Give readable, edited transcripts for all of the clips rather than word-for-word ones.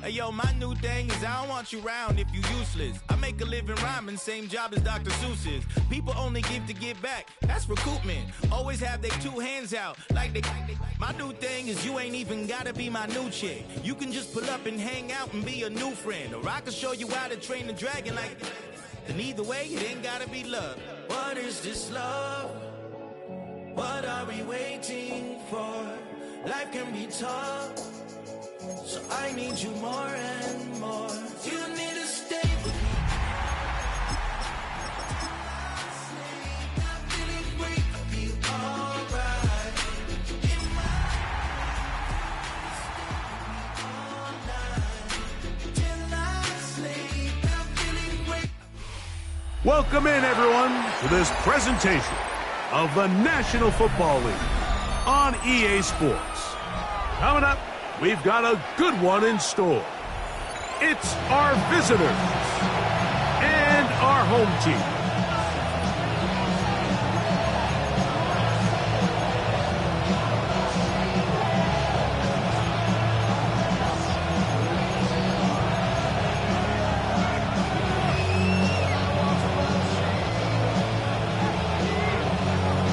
Hey, yo, my new thing is I don't want you round if you useless. I make a living rhyming, same job as Dr. Seuss's. People only give to give back, that's recoupment. Always have their two hands out, like they. My new thing is you ain't even gotta be my new chick. You can just pull up and hang out and be a new friend. Or I can show you how to train the dragon like. And either way, it ain't gotta be love. What is this love? What are we waiting for? Life can be tough, so I need you more and more. You need to stay with me. I'm feeling great, I feel alright. In my all night till I sleep. I'm feeling great. Welcome in, everyone, to this presentation of the National Football League on EA Sports. Coming up, we've got a good one in store. It's our visitors and our home team.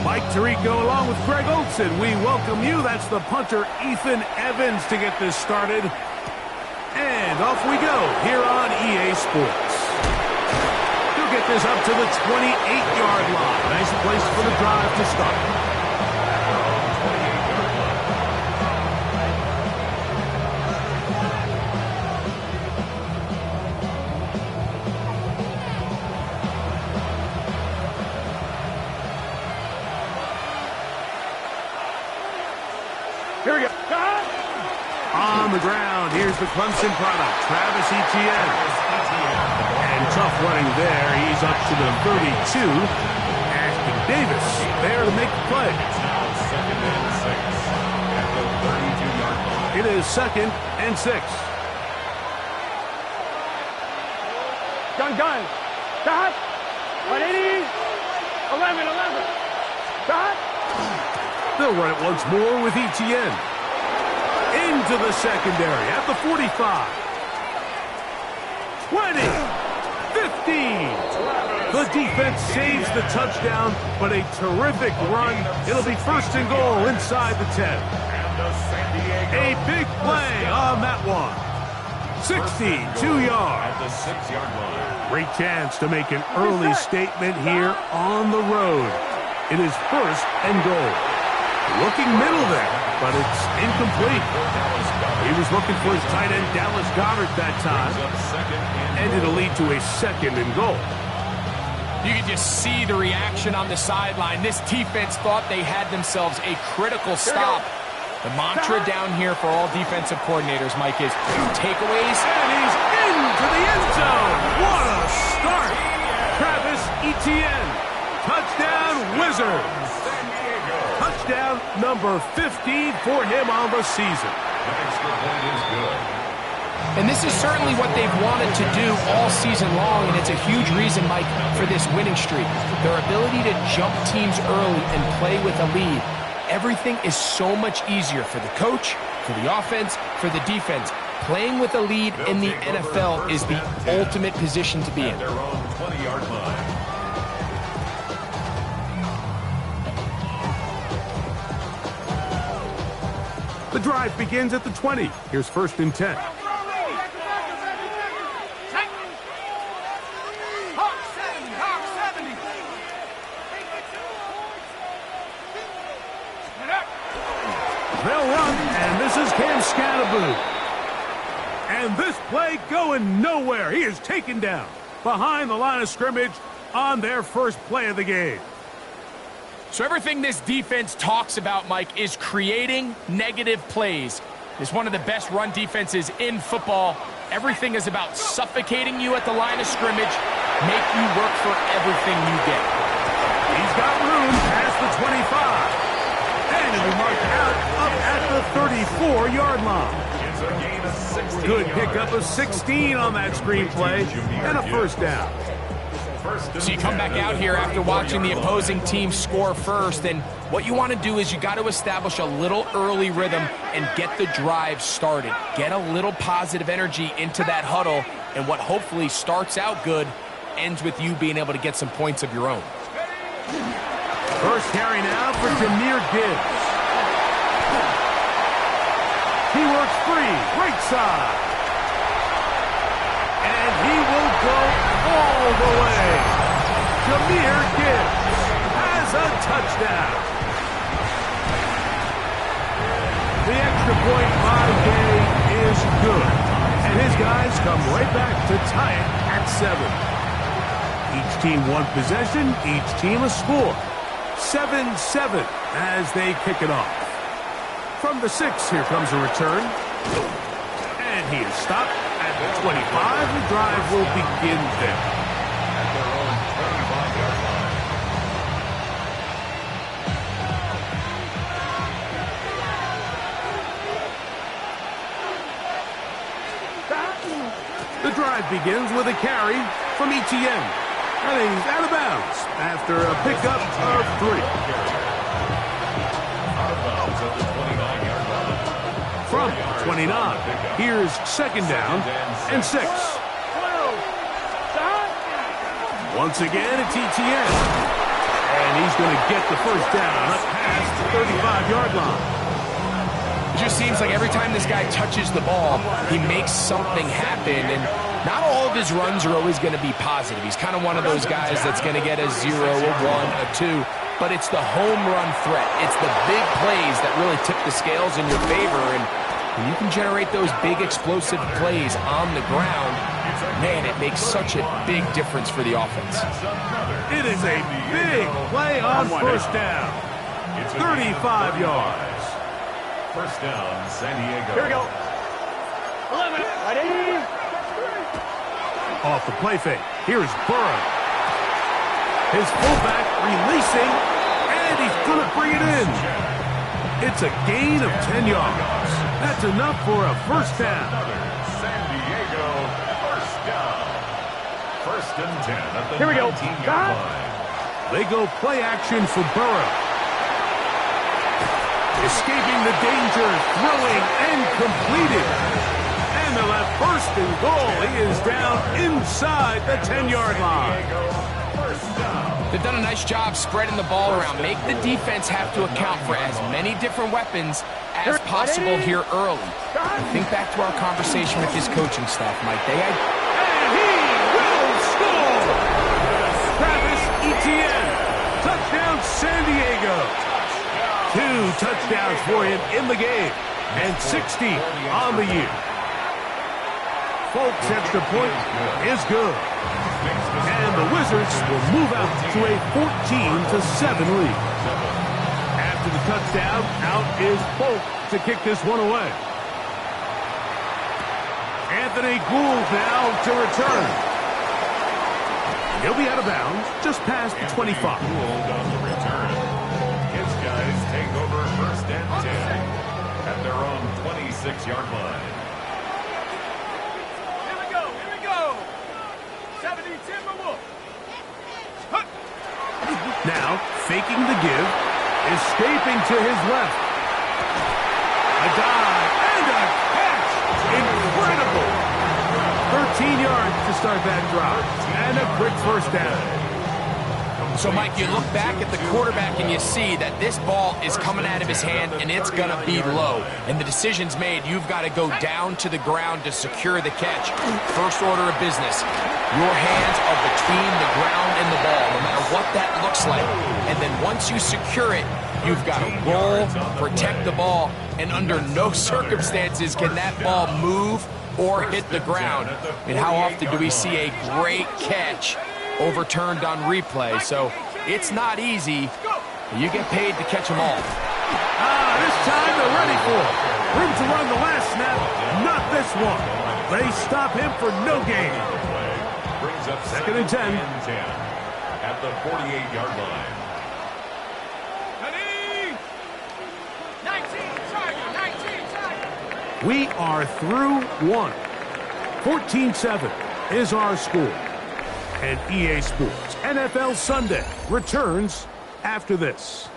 Mike Tirico along with Greg Olson. We welcome you. That's the punter, Ethan Evans, to get this started. And off we go here on EA Sports. He'll get this up to the 28-yard line. Nice place for the drive to start. Here we go. On the ground, here's the Clemson product, Travis Etienne. And tough running there. He's up to the 32. Ashton Davis there to make the play. It is 2nd and 6. Gun. Dot. 180. 11. Dot. They'll run it once more with Etienne. Into the secondary at the 45. 20. 15. The defense saves the touchdown, but a terrific run. It'll be 1st and goal inside the 10. A big play on that one. 62 yards. At the 6-yard line. Great chance to make an early statement here on the road. It is 1st and goal. Looking middle there, but it's incomplete. He was looking for his tight end, Dallas Goedert, that time. And it'll lead to a 2nd and goal. You can just see the reaction on the sideline. This defense thought they had themselves a critical stop. The mantra down here for all defensive coordinators, Mike, is takeaways. And he's into the end zone. What a start. Travis Etienne. Touchdown Wizards. Touchdown number 15 for him on the season. The extra point is good. And this is certainly what they've wanted to do all season long, and it's a huge reason, Mike, for this winning streak. Their ability to jump teams early and play with a lead. Everything is so much easier for the coach, for the offense, for the defense. Playing with a lead in the NFL is the ultimate position to be in. Their own 20-yard line. The drive begins at the 20. Here's 1st and 10. They'll run, and this is Cam Scatterboot. And this play going nowhere. He is taken down behind the line of scrimmage on their first play of the game. So everything this defense talks about, Mike, is creating negative plays. It's one of the best run defenses in football. Everything is about suffocating you at the line of scrimmage, make you work for everything you get. He's got room past the 25. And it'll be marked out up at the 34-yard line. It's a gain of 16 Good pickup of 16 on that screenplay and a 1st down. So you come back out here after watching the opposing team score first, and What you want to do is you got to establish a little early rhythm and get the drive started. Get a little positive energy into that huddle, and what hopefully starts out good ends with you being able to get some points of your own. First carry now for Jahmyr Gibbs. He works free, right side. And he will go all the way. Jahmyr Gibbs has a touchdown. The extra point by Gay is good. And his guys come right back to tie it at 7. Each team one possession, each team a score. 7-7 as they kick it off. From the 6, here comes a return. And he is stopped at the 25. The drive will begin there. At their own 25-yard line. The drive begins with a carry from Etienne. And he's out of bounds after a pickup of 3. Out of bounds at the 29-yard line. From 29, here's second down and 6. Once again, it's Etienne. And he's going to get the first down up past the 35-yard line. It just seems like every time this guy touches the ball, he makes something happen, and not all of his runs are always going to be positive. He's kind of one of those guys that's going to get a 0, a 1, a 2, but it's the home run threat. It's the big plays that really tip the scales in your favor, and when you can generate those big explosive plays on the ground, man, it makes such a big difference for the offense. It is a big play on first down. 35 yards. First down, San Diego. Here we go. 11. Ready? Off the play fake. Here's Burrow. His fullback releasing, and he's going to bring it in. It's a gain of 10 yards. That's enough for a first down. San Diego, first down. First and 10 at the Here we go. 19-yard line. They go play action for Burrow. Escaping the danger, throwing, and completed. And they'll have first and goal. He is down inside the 10-yard line. They've done a nice job spreading the ball around. Make the defense have to account for as many different weapons as possible here early. And think back to our conversation with his coaching staff, Mike. And he will score! Travis Etienne. Touchdown, San Diego. 2 touchdowns for him in the game. And 60 on the year. Folks' extra point is good. And the Wizards will move out to a 14-7 lead. After the touchdown, out is Polk to kick this one away. Anthony Gould now to return. He'll be out of bounds just past the 25. Gould on the return. His guys take over first and 10 at their own 26-yard line. Now, faking the give, escaping to his left. A dive and a catch. Incredible. 13 yards to start that drive. And a quick first down. So, Mike, you look back at the quarterback and you see that this ball is coming out of his hand and it's going to be low. And the decision's made. You've got to go down to the ground to secure the catch. First order of business. Your hands are between the ground and the ball, no matter what that looks like. And then once you secure it, you've got to roll, protect the ball, and under no circumstances can that ball move or hit the ground. I mean, how often do we see a great catch overturned on replay? So it's not easy. You get paid to catch them all. This time they're ready for it. Room to run the last snap, not this one. They stop him for no gain. Brings up Second and 10. At the 48-yard line. 19. We are through one. 14-7 is our score. And EA Sports NFL Sunday returns after this.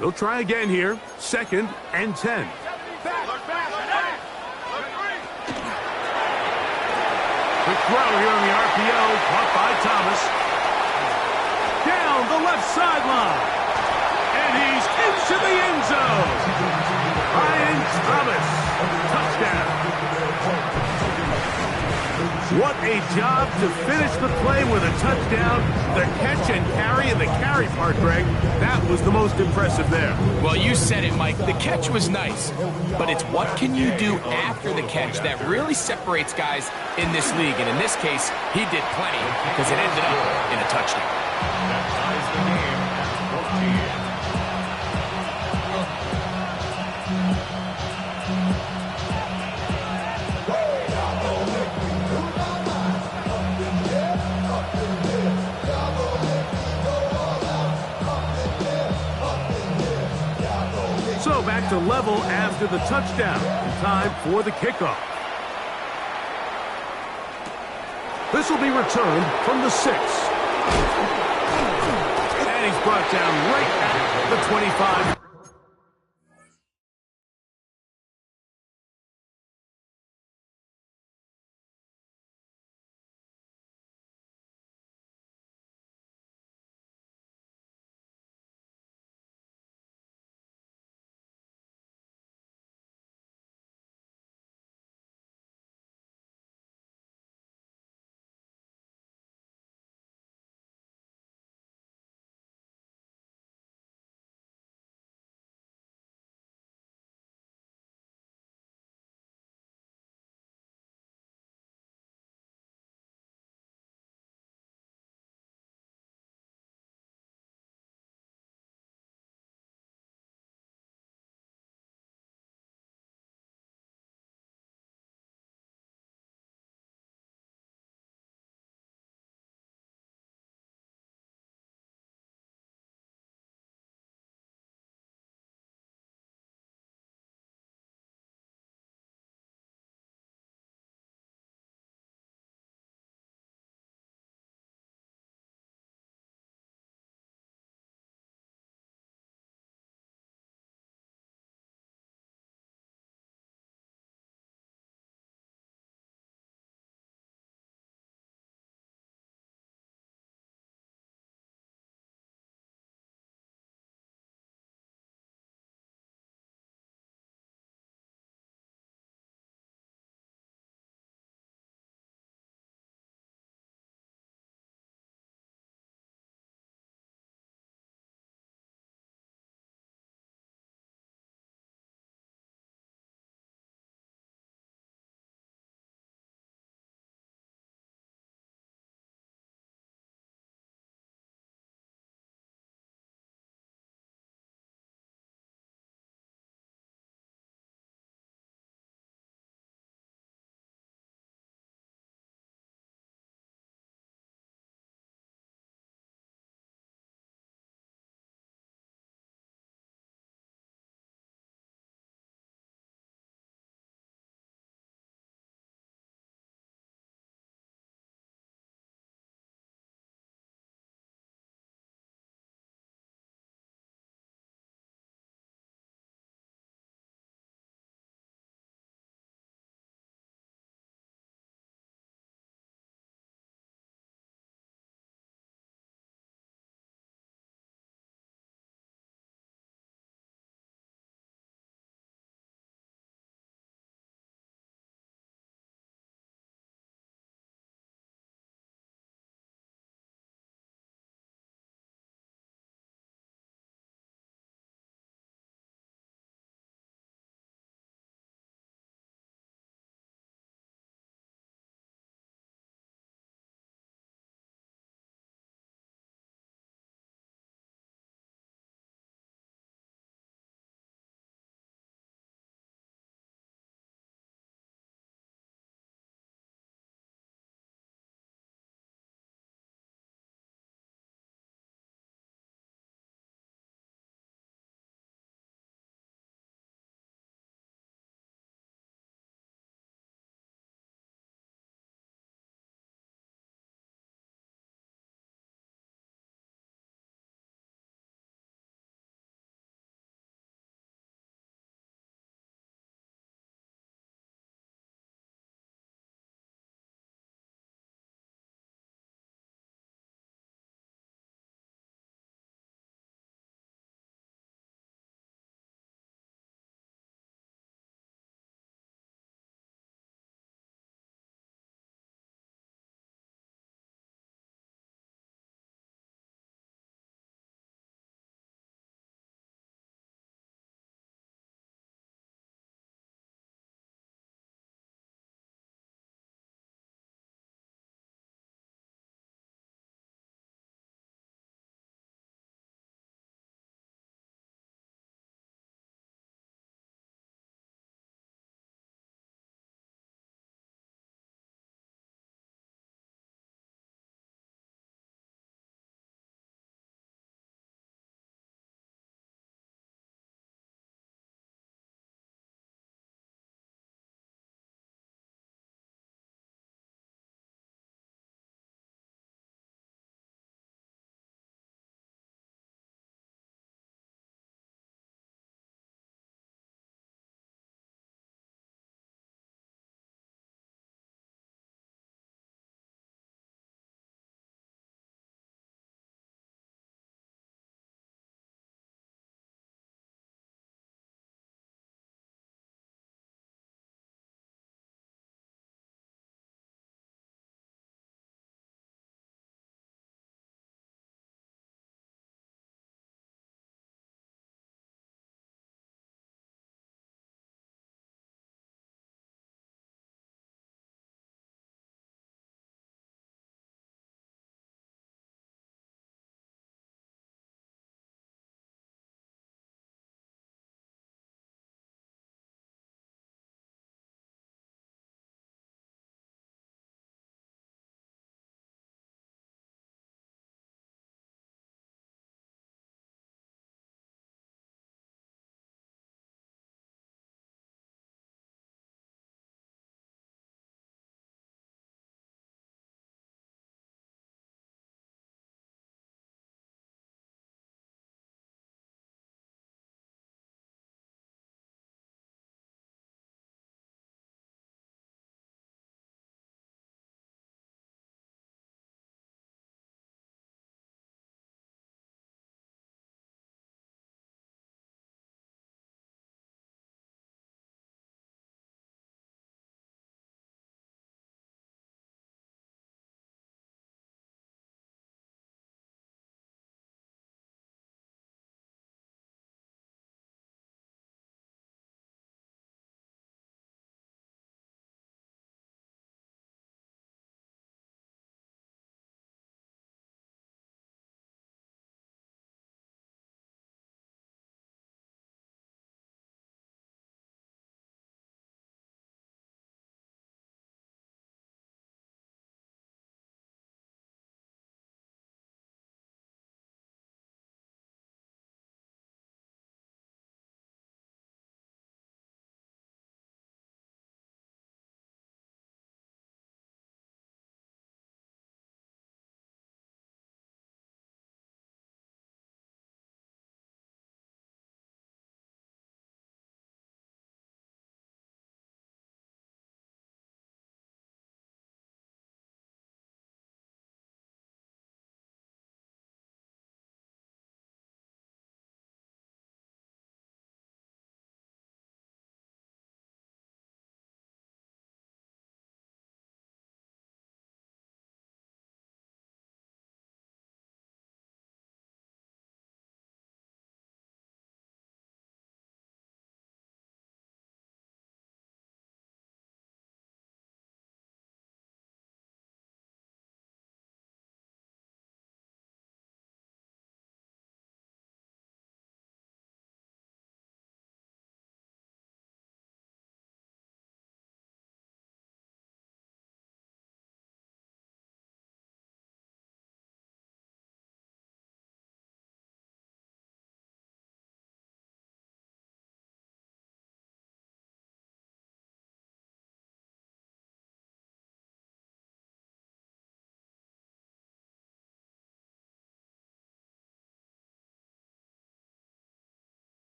They'll try again here. 2nd and 10. Quick throw here on the RPO. Caught by Thomas. Down the left sideline. And he's into the end zone. Brian Thomas. Touchdown. What a job to finish the play with a touchdown. The catch and carry, and the carry part, Greg, that was the most impressive there. Well, you said it, Mike. The catch was nice, but it's what can you do after the catch that really separates guys in this league. And in this case, he did plenty because it ended up in a touchdown. That ties the game at 14. So back to level after the touchdown. And time for the kickoff. This will be returned from the 6. And he's brought down right at the 25.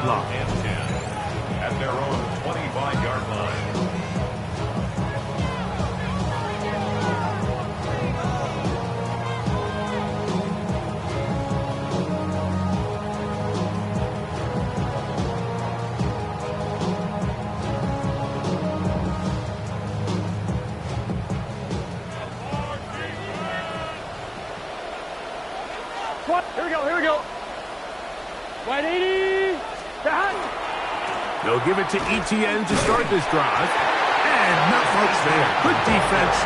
line. And 10 at their own 25-yard line. Here we go. 180. They'll give it to ETN to start this drive. And not much there. Good defense.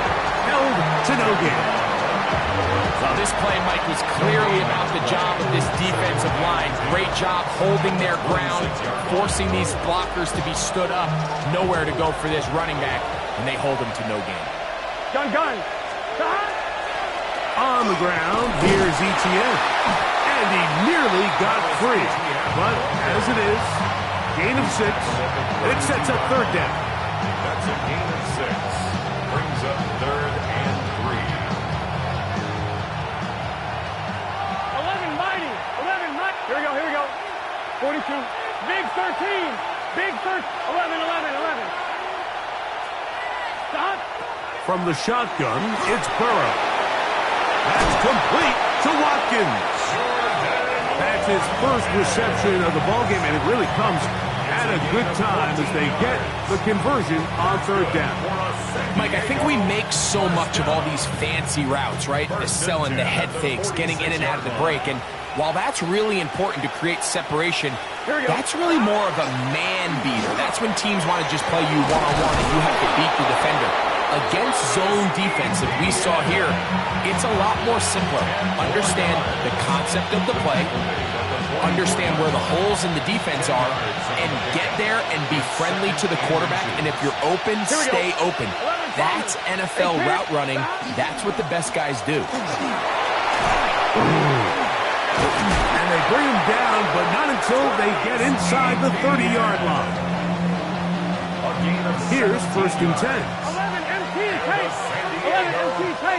Held to no gain. Well, this play, Mike, was clearly about the job of this defensive line. Great job holding their ground, forcing these blockers to be stood up. Nowhere to go for this running back, and they hold him to no gain. Gun. On the ground, here's ETN. And he nearly got free. But as it is, gain of 6. It sets up third down. That's a gain of 6. Brings up 3rd and 3. 11 mighty. Here we go. 42. Big 13. Big 13. 11. Stop. From the shotgun, it's Burrow. That's complete to Watkins. That's his first reception of the ballgame, and it really comes at a good time as they get the conversion on third down. Mike, I think we make so much of all these fancy routes, right? The selling, the head fakes, getting in and out of the break. And while that's really important to create separation, that's really more of a man beater. That's when teams want to just play you one-on-one and you have to beat the defender. Against zone defense that we saw here, it's a lot more simpler. Understand the concept of the play, understand where the holes in the defense are, and get there and be friendly to the quarterback. And if you're open, stay open. That's NFL route running. That's what the best guys do. And they bring him down, but not until they get inside the 30-yard line. Here's 1st and 10. 11 empty tape.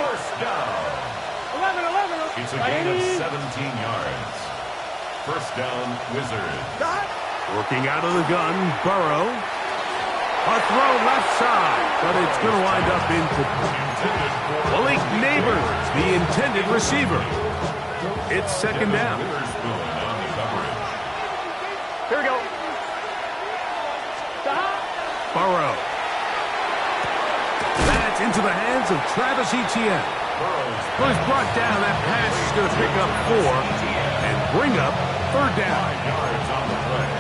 First down. 11. It's a gain of 17 yards. First down, Wizards. Working out of the gun, Burrow. A throw left side, but it's going to wind up incomplete. Malik Neighbors, the intended receiver. It's 2nd down. Here we go. Burrow. That's into the hands of Travis Etienne. Who's brought down. That pass is going to pick up 4 and bring up 3rd down.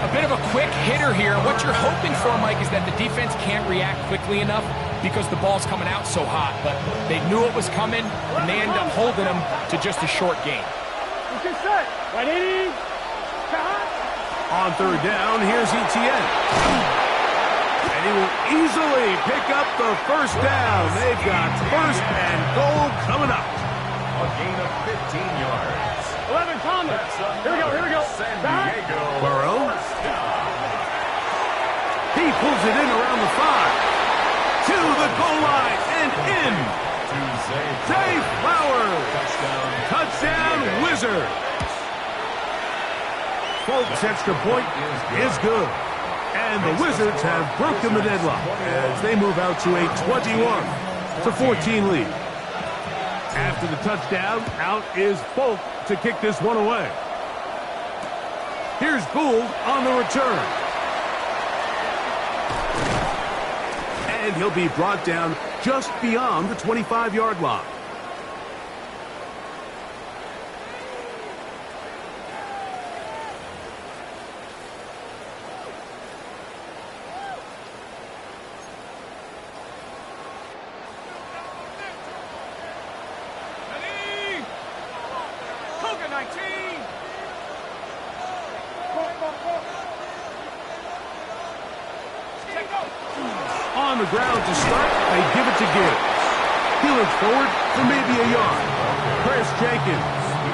A bit of a quick hitter here. What you're hoping for, Mike, is that the defense can't react quickly enough because the ball's coming out so hot. But they knew it was coming, and they end up holding them to just a short gain. On 3rd down, here's Etienne. And he will easily pick up the 1st down. They've got 1st and goal coming up. A gain of 15 yards. 11 Thomas. Here we go. San Diego. Burrow. He pulls it in around the 5. To the goal line and in. Zay Flowers. Touchdown Wizards. Folks' extra point is good. And the Wizards have broken the deadlock as they move out to a 21-14 lead. After the touchdown, out is Folk to kick this one away. Here's Gould on the return. And he'll be brought down just beyond the 25-yard line. On the ground to start, they give it to Gibbs. He looks forward for maybe a yard. Chris Jenkins,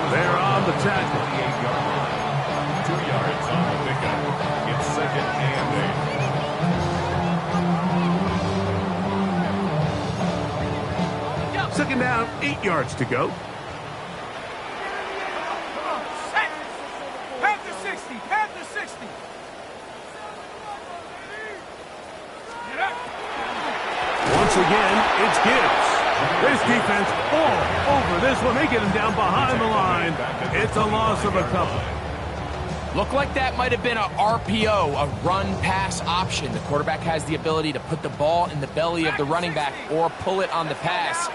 they're on the tackle. 2 yards on the pickup. It's 2nd and 8. 2nd down, 8 yards to go. Panther 60. Once again, it's Gibbs. This defense all over this one. They get him down behind the line. It's a loss of a couple. Looked like that might have been a RPO, a run-pass option. The quarterback has the ability to put the ball in the belly of the running back or pull it on the pass.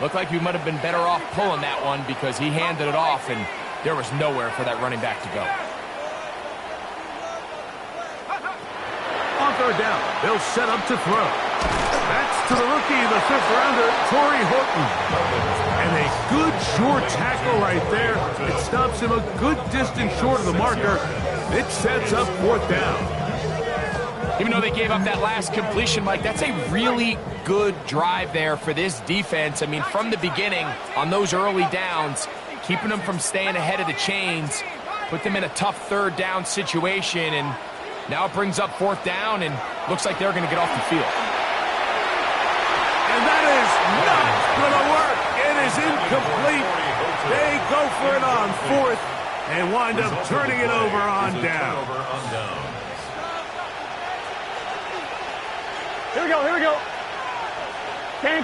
Looked like he might have been better off pulling that one because he handed it off, and there was nowhere for that running back to go. On third down, they'll set up to throw. That's to the rookie, the fifth-rounder, Torrey Horton. And a good short tackle right there. It stops him a good distance short of the marker. It sets up fourth down. Even though they gave up that last completion, Mike, that's a really good drive there for this defense. I mean, from the beginning, on those early downs, keeping them from staying ahead of the chains, put them in a tough third down situation, and now it brings up fourth down, and looks like they're going to get off the field. And that is not going to work. It is incomplete. They go for it on fourth and wind up turning it over on down. Here we go, here we go. Can.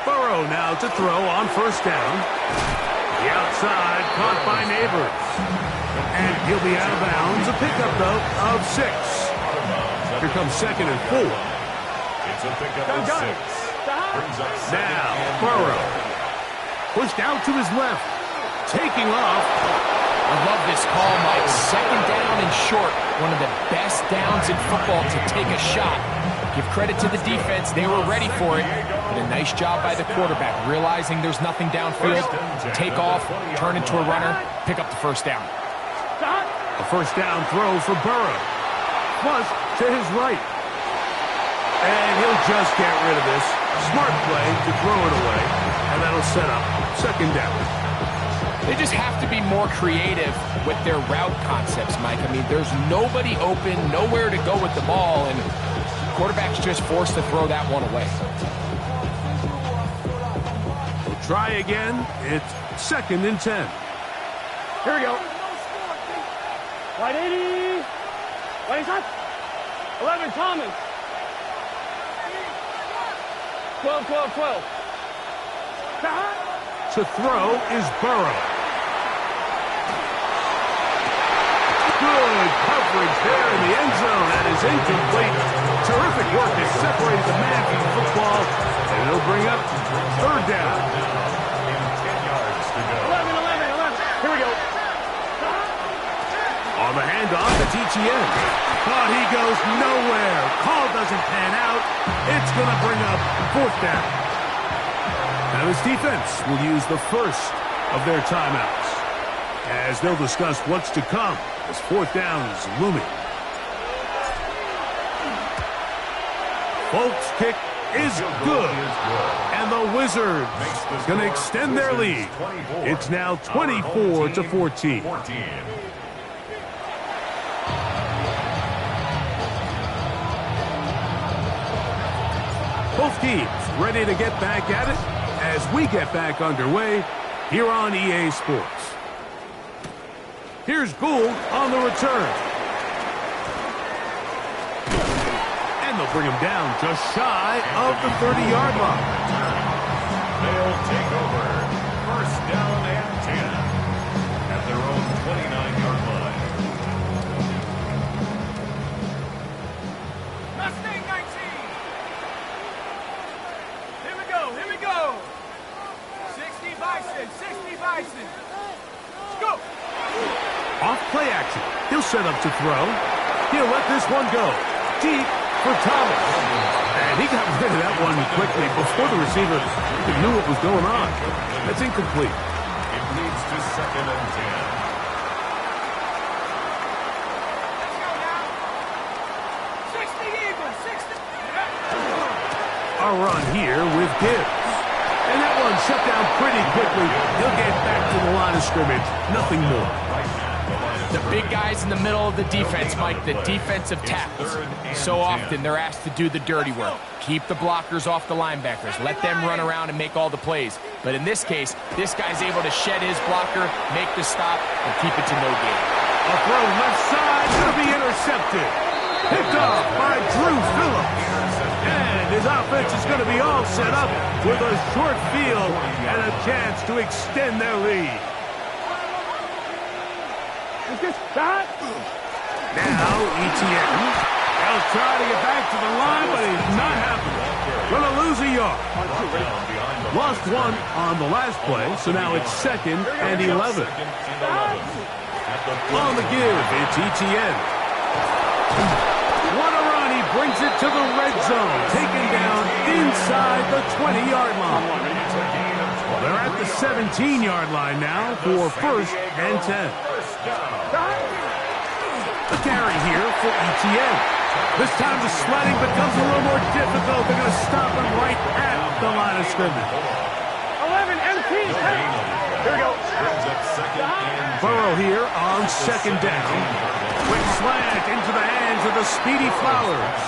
Burrow now to throw on first down. The outside caught by Neighbors. And he'll be out of bounds. A pickup, though, of 6. Here comes second and 4. It's a pickup of 6. Brings up now, Burrow. Pushed out to his left. Taking off. I love this call, Mike. Second down and short. One of the best downs in football to take a shot. Give credit to the defense. They were ready for it. But a nice job by the quarterback, realizing there's nothing downfield. Take off, turn into a runner, pick up the first down. A first down throw for Burrow. Plus to his right. And he'll just get rid of this. Smart play to throw it away. And that'll set up second down. They just have to be more creative with their route concepts, Mike. I mean, there's nobody open, nowhere to go with the ball, and the quarterback's just forced to throw that one away. We'll try again. It's second and 10. Here we go. White 80. White shot. 11, Thomas. 12. To throw is Burrow. Good coverage there in the end zone. That is incomplete. Terrific work has separated the man from the football. And it'll bring up third down. 10 yards to go. 11. Here we go. On the handoff, it's Etienne. But he goes nowhere. Call doesn't pan out. It's going to bring up fourth down. Now this defense will use the first of their timeouts as they'll discuss what's to come as fourth down is looming. Folks' kick is good. And the Wizards going to extend their lead. It's now 24-14. Both teams ready to get back at it as we get back underway here on EA Sports. Here's Gould on the return. And they'll bring him down just shy of the 30-yard line. They'll take over. First down and 10 at their own 29-yard line. Mustang 19. Here we go. 60 Bison. Go. Off play action. He'll set up to throw. He'll let this one go. Deep for Thomas. And he got rid of that one quickly before the receiver even knew what was going on. That's incomplete. It leads to second and 10. A run here with Gibbs. And that one shut down pretty quickly. He'll get back to the line of scrimmage. Nothing more. The big guys in the middle of the defense, Mike, the defensive tackles. So often they're asked to do the dirty work. Keep the blockers off the linebackers. Let them run around and make all the plays. But in this case, this guy's able to shed his blocker, make the stop, and keep it to no gain. A throw left side, going to be intercepted. Picked off by Drew Phillips. And his offense is going to be all set up with a short field and a chance to extend their lead. Now, ETN. They'll try to get back to the line, but he's not happening. Going to lose a yard. Lost one on the last play, so now it's 2nd and 11. On the give, it's ETN. What a run. He brings it to the red zone. Taken down inside the 20-yard line. They're at the 17-yard line now for 1st and 10. The carry here for ETN. This time the sledding becomes a little more difficult. They're going to stop him right at the line of scrimmage. 11 MT. Here we go. Burrow here on 2nd down. Quick slant into the hands of the speedy Flowers.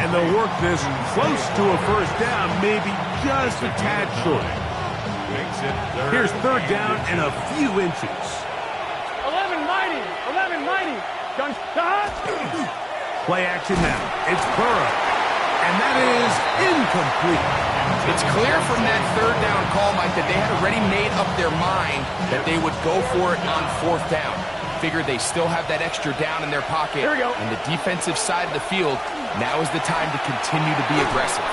And they'll work this close to a 1st down, maybe just a tad short. Here's 3rd down and a few inches. 11 mighty. 11 mighty. Gun stop. Play action now. It's Burrow. And that is incomplete. It's clear from that 3rd down call, Mike, that they had already made up their mind that they would go for it on 4th down. Figured they still have that extra down in their pocket. Here we go. On the defensive side of the field, now is the time to continue to be aggressive.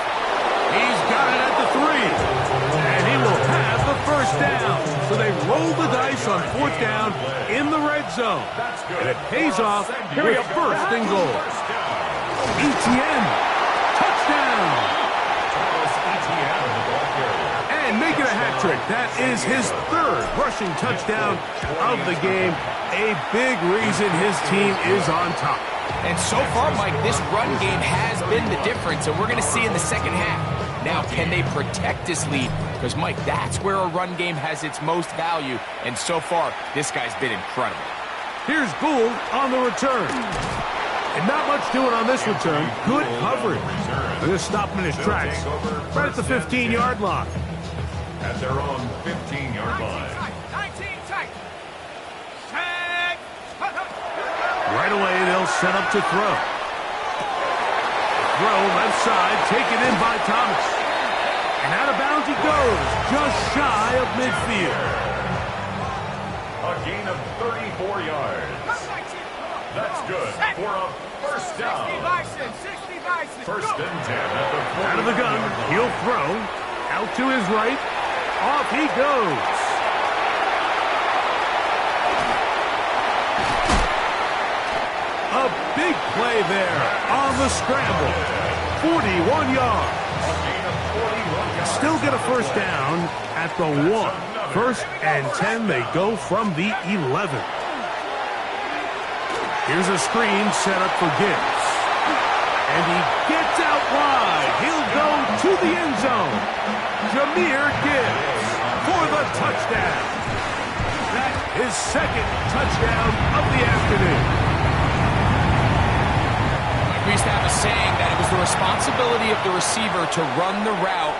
He's got it at the 3. And he will have the 1st down. So they roll the dice on 4th down in the red zone. And it pays off with 1st and goal. ETN. Touchdown. And making a hat trick. That is his 3rd rushing touchdown of the game. A big reason his team is on top. And so far, Mike, this run game has been the difference, and we're going to see in the 2nd half. Now, can they protect this lead? Because, Mike, that's where a run game has its most value, and so far, this guy's been incredible. Here's Gould on the return. And not much doing on this return. Good coverage. They're going to stop him in his tracks right at the 15-yard line. At their own 15-yard line. Right away, they'll set up to throw. Throw left side, taken in by Thomas. And out of bounds he goes, just shy of midfield. A gain of 34 yards. That's good for a 1st down. 1st and 10 at the 40. Out of the gun, he'll throw. Out to his right. Off he goes. A big play there on the scramble. 41 yards. Still get a 1st down at the 1. 1st and 10, they go from the 11. Here's a screen set up for Gibbs. And he gets out wide. He'll go to the end zone. Jahmyr Gibbs for the touchdown. That is 2nd touchdown of the afternoon. We used to have a saying that it was the responsibility of the receiver to run the route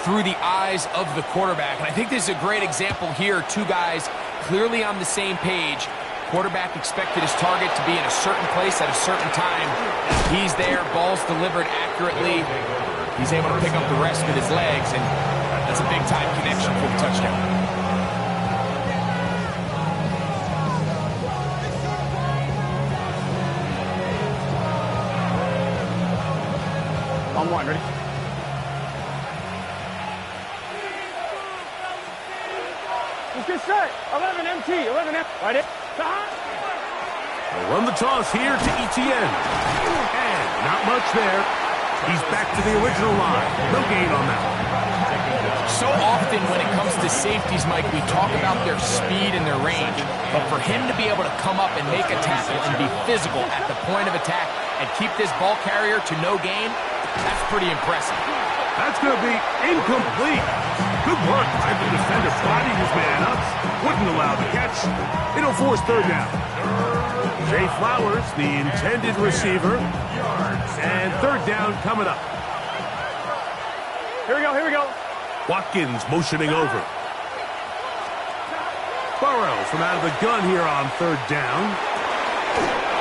through the eyes of the quarterback. And I think this is a great example here. 2 guys clearly on the same page. Quarterback expected his target to be in a certain place at a certain time. He's there, ball's delivered accurately. He's able to pick up the rest with his legs, and that's a big-time connection for the touchdown. On 1, ready? Let's get set. 11 MT, 11 M. Right it. They'll run the toss here to ETN. And not much there. He's back to the original line. No gain on that one. So often when it comes to safeties, Mike, we talk about their speed and their range. But for him to be able to come up and make a tackle and be physical at the point of attack and keep this ball carrier to no gain, that's pretty impressive. That's going to be incomplete. Good work by the defender, bodied his man up. Wouldn't allow the catch. It'll force 3rd down. Zay Flowers, the intended receiver. And 3rd down coming up. Here we go, here we go. Watkins motioning over. Burrow from out of the gun here on 3rd down.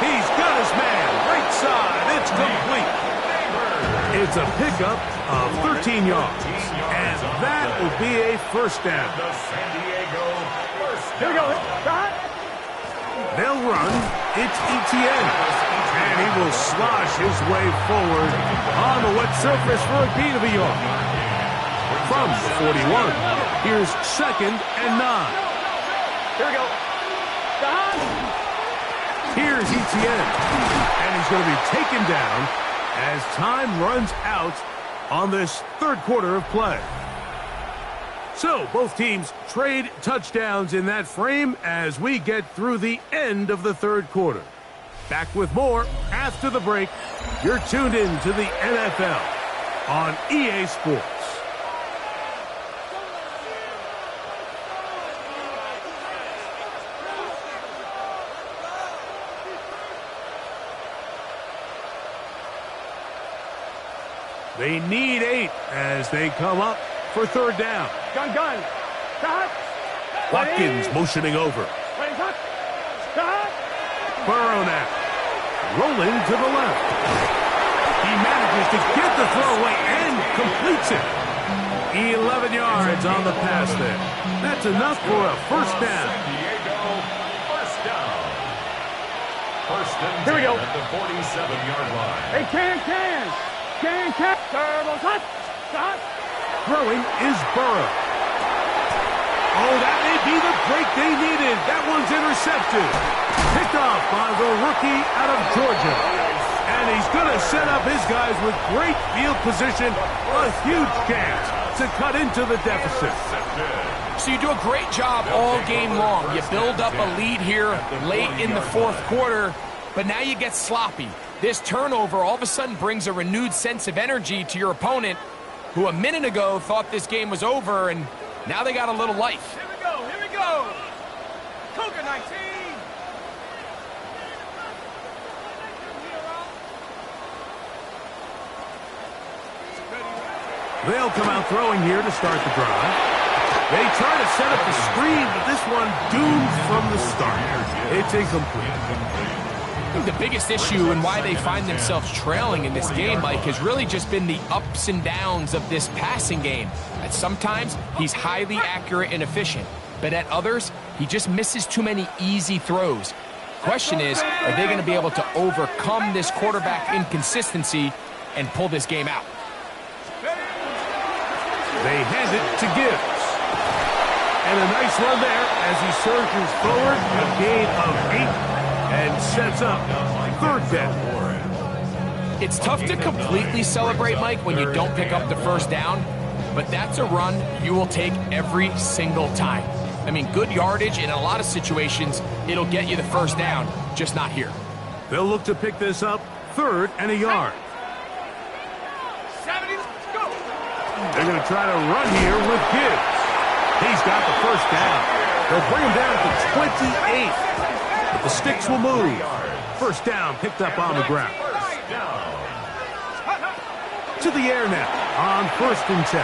He's got his man right side. That's complete. It's a pickup of 13 yards. And that will be a first down. The San Diego first Here we go. down. They'll run. It's Etienne. And he will slosh his way forward on the wet surface for a gain of a yard. From the 41, here's 2nd and 9. Here we go. Here's Etienne. And he's going to be taken down as time runs out on this third quarter of play. So, both teams trade touchdowns in that frame as we get through the end of the third quarter. Back with more after the break. You're tuned in to the NFL on EA Sports. They need 8 as they come up for third down. Gun. Stop. Watkins motioning over. Stop. Burrow now. Rolling to the left. He manages to get the throwaway and completes it. 11 yards on the pass there. That's enough for a first down. Diego, first down. First and 10 Here we go. at the 47-yard line. Hey, can. Turbo, hot. Stop. Throwing is Burrow. Oh, that may be the break they needed. That one's intercepted. Picked off by the rookie out of Georgia. And he's going to set up his guys with great field position. A huge chance to cut into the deficit. So you do a great job all game long. You build up a lead here late in the fourth quarter, but now you get sloppy. This turnover all of a sudden brings a renewed sense of energy to your opponent, who a minute ago thought this game was over, and now they got a little life. Here we go. Cougar 19. They'll come out throwing here to start the drive. They try to set up the screen, but this one doomed from the start. It's incomplete. I think the biggest issue and why they find themselves trailing in this game, Mike, has really just been the ups and downs of this passing game. At sometimes, he's highly accurate and efficient, but at others, he just misses too many easy throws. Question is, are they going to be able to overcome this quarterback inconsistency and pull this game out? They hand it to Gibbs. And a nice run there as he surges forward, a gain of 8. And sets up third down. It's tough to completely celebrate, Mike, when you don't pick up the first down, but that's a run you will take every single time. I mean, good yardage, and in a lot of situations, it'll get you the first down, just not here. They'll look to pick this up, 3rd and a yard. 70, go. They're going to try to run here with Gibbs. He's got the first down. They'll bring him down to 28. But the sticks will move. First down picked up on the ground. To the air now on 1st and 10.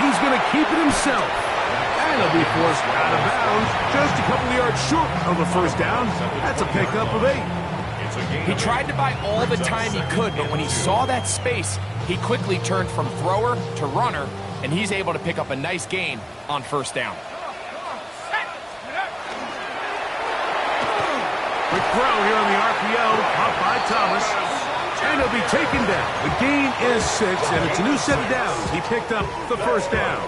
He's going to keep it himself. And he'll be forced out of bounds just a couple of yards short of a first down. That's a pickup of 8. He tried to buy all the time he could, but when he saw that space, he quickly turned from thrower to runner, and he's able to pick up a nice gain on first down. Quick throw here on the RPO, caught by Thomas. And he'll be taken down. The gain is 6, and it's a new set of downs. He picked up the first down.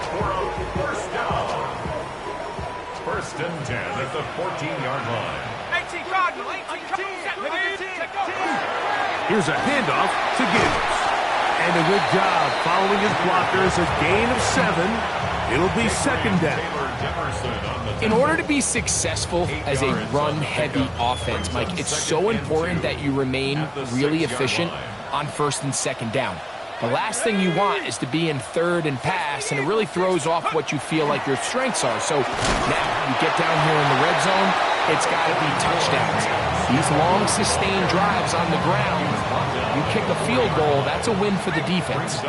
First and 10 at the 14-yard line. 18 Cardinal, 18 Here's a handoff to Gibbs. And a good job following his blockers. A gain of 7. It'll be second down. In order to be successful as a run-heavy offense, Mike, it's so important that you remain really efficient on first and second down. The last thing you want is to be in third and pass, and it really throws off what you feel like your strengths are. So now you get down here in the red zone, it's got to be touchdowns. These long, sustained drives on the ground, you kick a field goal, that's a win for the defense.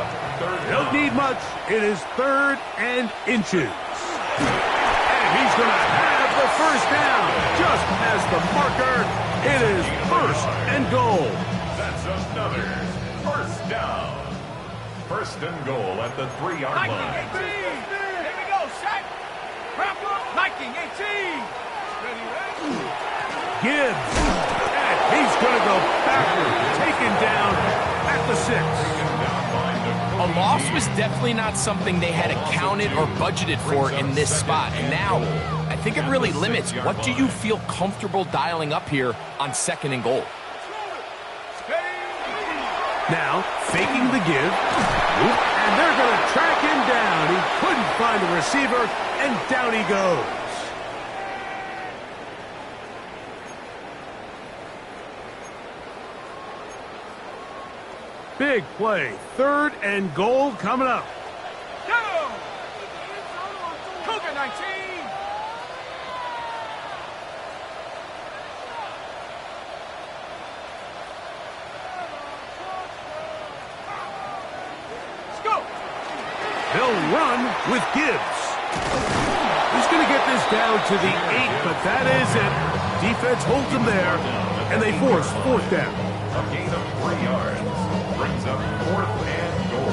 Don't need much. It is 3rd and inches. And he's going to have the first down. Just as the marker, it is 1st and goal. That's another first down. First and goal at the 3-yard line. Here we go, set. Viking 18. Gibbs. And he's going to go backward. Taken down at the 6. A loss was definitely not something they had accounted or budgeted for in this spot. And now, I think it really limits. What do you feel comfortable dialing up here on second and goal? Now, faking the give. And they're going to track him down. He couldn't find the receiver, and down he goes. Big play. Third and goal coming up. Go! Cougar 19. Let's go! He'll run with Gibbs. He's going to get this down to the 8, but that is it. Defense holds him there, and they force fourth down. A gain of 3 yards. Brings up fourth and goal.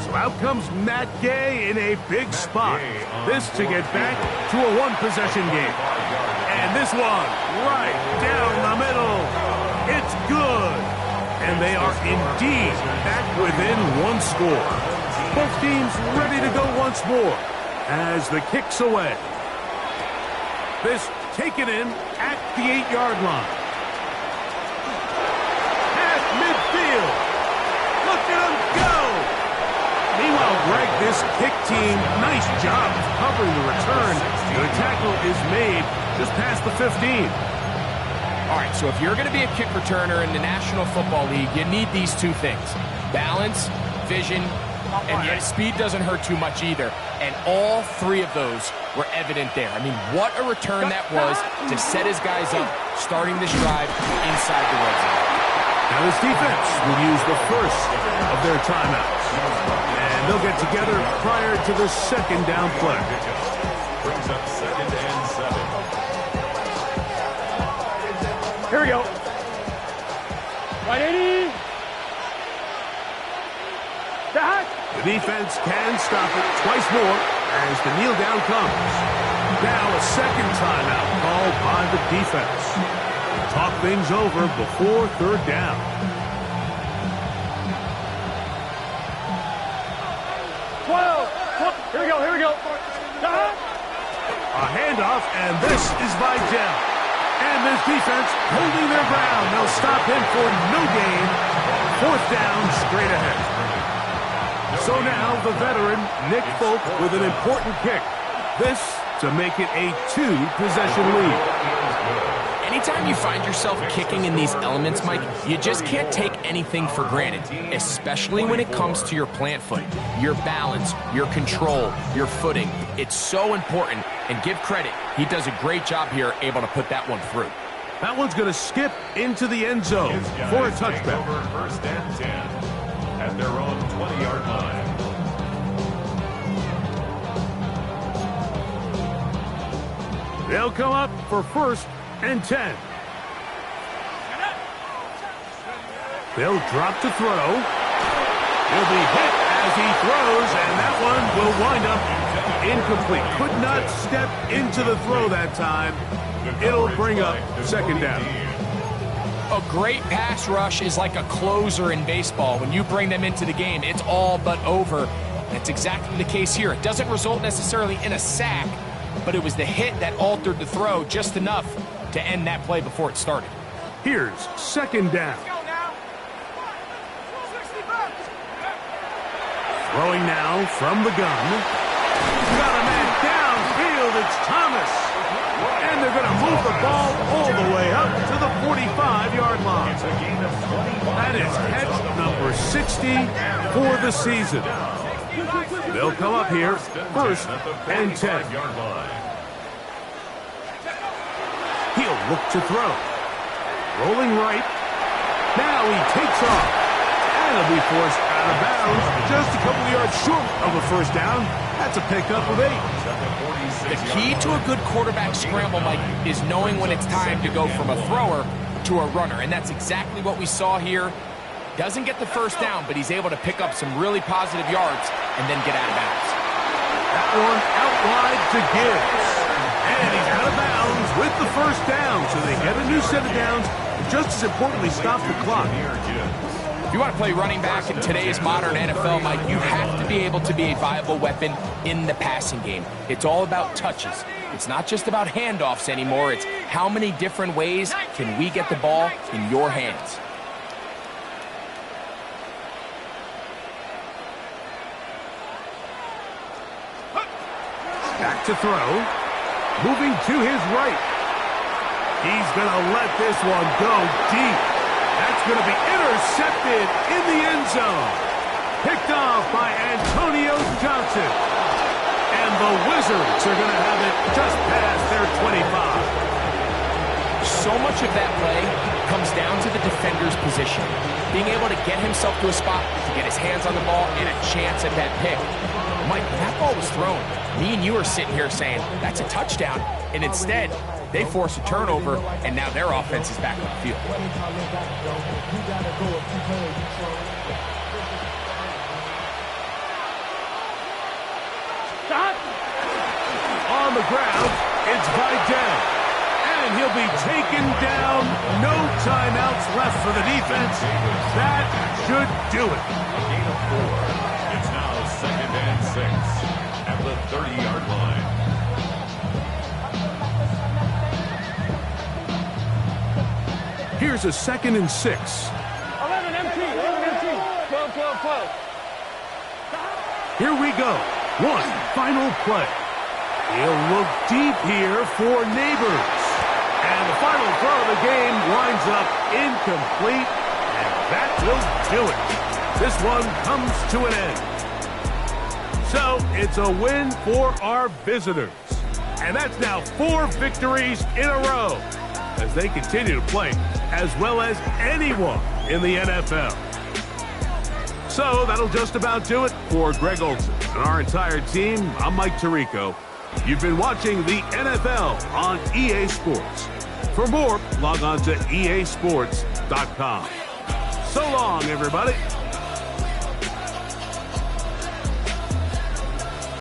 So out comes Matt Gay in a big spot. This to get back to a one-possession game. And this one right down the middle. It's good. And they are indeed back within one score. Both teams ready to go once more as the kick's away. This taken in at the 8-yard line. At midfield. Look at him go! Meanwhile, Greg, this kick team, nice job covering the return. The tackle is made just past the 15. All right, so if you're going to be a kick returner in the National Football League, you need these two things. Balance, vision, and yet speed doesn't hurt too much either. And all three of those were evident there. I mean, what a return that was to set his guys up, starting this drive inside the red zone. Now this defense will use the first of their timeouts. And they'll get together prior to the second down play. Brings up second and 7. Here we go. Right 80. That. The defense can stop it twice more as the kneel down comes. Now a second timeout called by the defense. Talk things over before third down. Here we go, here we go. A handoff, and this is Vidal. And this defense holding their ground. They'll stop him for no gain. Fourth down, straight ahead. So now the veteran, Nick Folk, with an important kick. This to make it a 2-possession lead. Anytime you find yourself kicking in these elements, Mike, you just can't take anything for granted, especially when it comes to your plant foot, your balance, your control, your footing. It's so important, and give credit. He does a great job here, able to put that one through. That one's going to skip into the end zone for a touchback. Over first and 10 at their own 20-yard line. They'll come up for first and 10. They'll drop to throw. He'll be hit as he throws, and that one will wind up incomplete. Could not step into the throw that time. It'll bring up second down. A great pass rush is like a closer in baseball. When you bring them into the game, it's all but over. That's exactly the case here. It doesn't result necessarily in a sack, but it was the hit that altered the throw just enough to end that play before it started. Here's second down. Throwing now from the gun. Got a man downfield. It's Thomas. And they're going to move the ball all the way up to the 45-yard line. It's a gain of 25 That is catch number 60 for the season. They'll come up here first and 10. He'll look to throw. Rolling right. Now he takes off. And he'll be forced out of bounds just a couple of yards short of a first down. That's a pickup of 8. The key to a good quarterback scramble, Mike, is knowing when it's time to go from a thrower to a runner. And that's exactly what we saw here. Doesn't get the first down, but he's able to pick up some really positive yards and then get out of bounds. That one out wide to Gibbs. And he's out of bounds with the first down. So they get a new set of downs. Just as importantly, stop the clock. If you want to play running back in today's modern NFL, Mike, you have to be able to be a viable weapon in the passing game. It's all about touches. It's not just about handoffs anymore. It's how many different ways can we get the ball in your hands. Back to throw. Moving to his right. He's going to let this one go deep. That's going to be intercepted in the end zone. Picked off by Antonio Johnson. And the Wizards are going to have it just past their 25. So much of that play comes down to the defender's position. Being able to get himself to a spot, to get his hands on the ball, and a chance at that pick. Mike, when that ball was thrown, me and you are sitting here saying, that's a touchdown. And instead, they force a turnover, and now their offense is back on the field. Stop! On the ground, it's Vidal. And he'll be taken down. No timeouts left for the defense. That should do it. A gain of 4. It's now 2nd and 6 at the 30-yard line. Here's a 2nd and 6. 11 empty, 11 empty. 12, 12, 12. Here we go. One final play. He'll look deep here for Neighbors. And the final throw of the game winds up incomplete. And that will do it. This one comes to an end. So it's a win for our visitors. And that's now 4 victories in a row as they continue to play as well as anyone in the NFL. So that'll just about do it for Greg Olson and our entire team. I'm Mike Tirico. You've been watching the NFL on EA Sports. For more, log on to easports.com. So long, everybody.